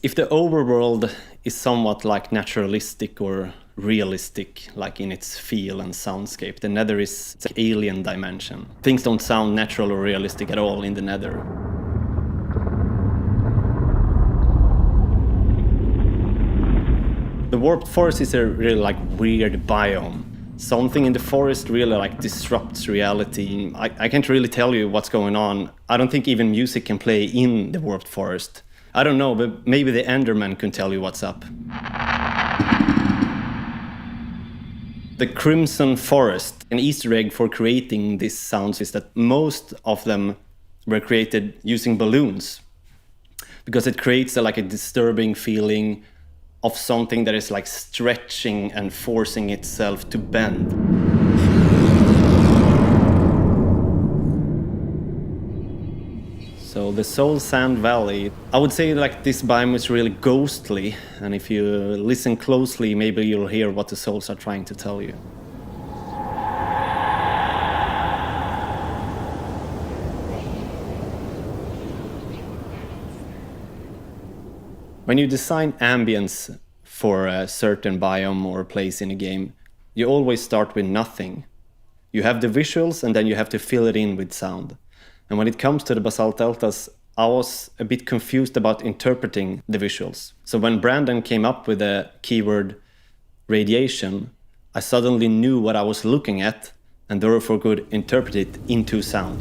If the overworld is somewhat like naturalistic or realistic, like in its feel and soundscape, the Nether is an alien dimension. Things don't sound natural or realistic at all in the Nether. The warped forest is a really like weird biome. Something in the forest really like disrupts reality. I can't really tell you what's going on. I don't think even music can play in the warped forest. I don't know, but maybe the Enderman can tell you what's up. The Crimson Forest, an Easter egg for creating these sounds is that most of them were created using balloons, because it creates like a disturbing feeling of something that is like stretching and forcing itself to bend. So the Soul Sand Valley, I would say like this biome is really ghostly, and if you listen closely, maybe you'll hear what the souls are trying to tell you. When you design ambience for a certain biome or place in a game, you always start with nothing. You have the visuals and then you have to fill it in with sound. And when it comes to the basalt deltas, I was a bit confused about interpreting the visuals. So when Brandon came up with the keyword radiation, I suddenly knew what I was looking at and therefore could interpret it into sound.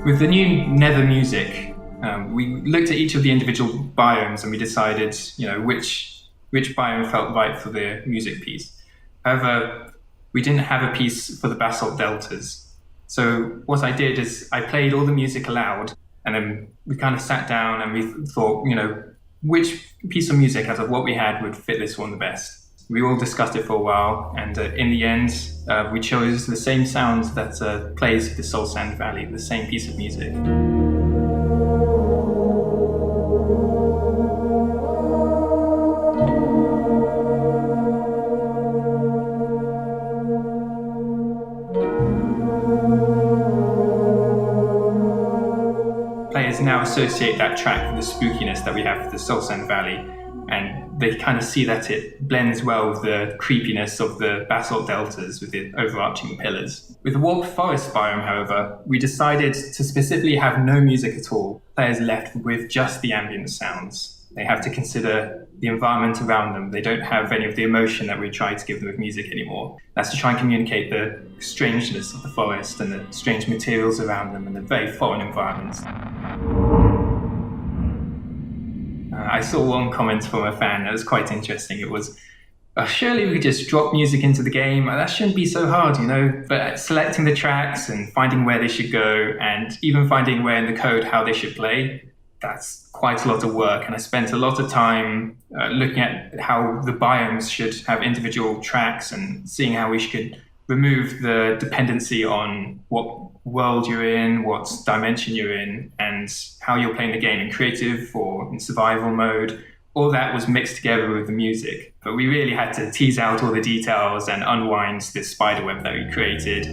With the new Nether music, we looked at each of the individual biomes and we decided, which biome felt right for the music piece. However, we didn't have a piece for the basalt deltas. So what I did is I played all the music aloud, and then we kind of sat down and we thought, which piece of music out of what we had would fit this one the best. We all discussed it for a while, and in the end, we chose the same sound that plays for the Soul Sand Valley, the same piece of music. Players now associate that track with the spookiness that we have for the Soul Sand Valley, and they kind of see that it blends well with the creepiness of the basalt deltas with the overarching pillars. With the warped forest biome, however, we decided to specifically have no music at all. Players left with just the ambient sounds. They have to consider the environment around them. They don't have any of the emotion that we try to give them with music anymore. That's to try and communicate the strangeness of the forest and the strange materials around them and the very foreign environments. I saw one comment from a fan that was quite interesting. It was, surely we could just drop music into the game. That shouldn't be so hard, But selecting the tracks and finding where they should go and even finding where in the code how they should play, that's quite a lot of work. And I spent a lot of time looking at how the biomes should have individual tracks and seeing how we could remove the dependency on what world you're in, what dimension you're in, and how you're playing the game in creative or in survival mode. All that was mixed together with the music. But we really had to tease out all the details and unwind this spiderweb that we created.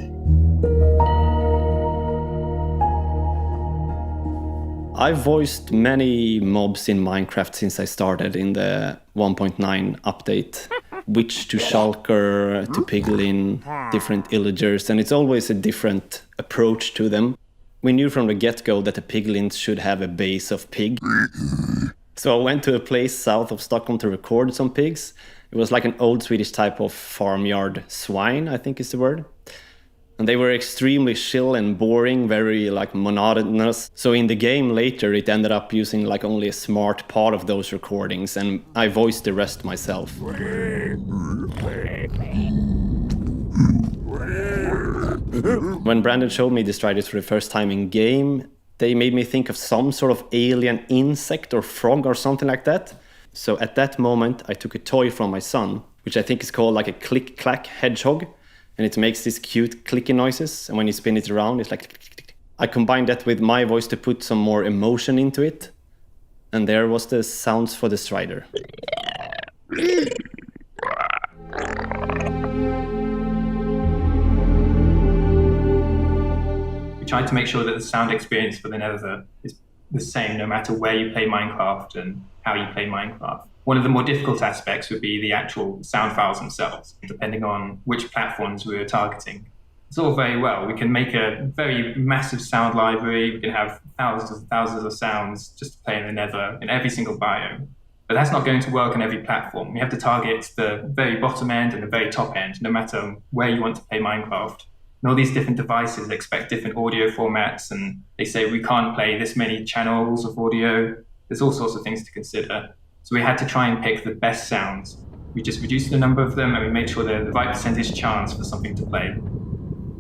I've voiced many mobs in Minecraft since I started in the 1.9 update. Witch to Shulker to Piglin, different illagers, and it's always a different approach to them. We knew from the get-go that the piglins should have a base of pig. So I went to a place south of Stockholm to record some pigs. It was like an old Swedish type of farmyard swine, I think is the word. And they were extremely chill and boring, very like monotonous. So in the game later, it ended up using like only a smart part of those recordings, and I voiced the rest myself. When Brandon showed me the striders for the first time in game, they made me think of some sort of alien insect or frog or something like that. So at that moment, I took a toy from my son, which I think is called like a click-clack hedgehog. And it makes these cute clicky noises. And when you spin it around, it's like... I combined that with my voice to put some more emotion into it. And there was the sounds for the strider. We tried to make sure that the sound experience for the Nether is the same no matter where you play Minecraft and how you play Minecraft. One of the more difficult aspects would be the actual sound files themselves, depending on which platforms we were targeting. It's all very well. We can make a very massive sound library. We can have thousands and thousands of sounds just to play in the Nether in every single biome. But that's not going to work on every platform. We have to target the very bottom end and the very top end, no matter where you want to play Minecraft. And all these different devices expect different audio formats, and they say we can't play this many channels of audio. There's all sorts of things to consider. So we had to try and pick the best sounds. We just reduced the number of them, and we made sure they're the right percentage chance for something to play.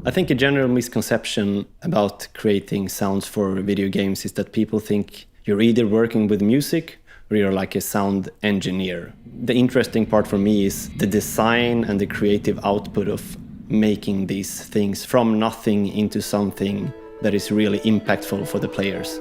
I think a general misconception about creating sounds for video games is that people think you're either working with music or you're like a sound engineer. The interesting part for me is the design and the creative output of making these things from nothing into something that is really impactful for the players.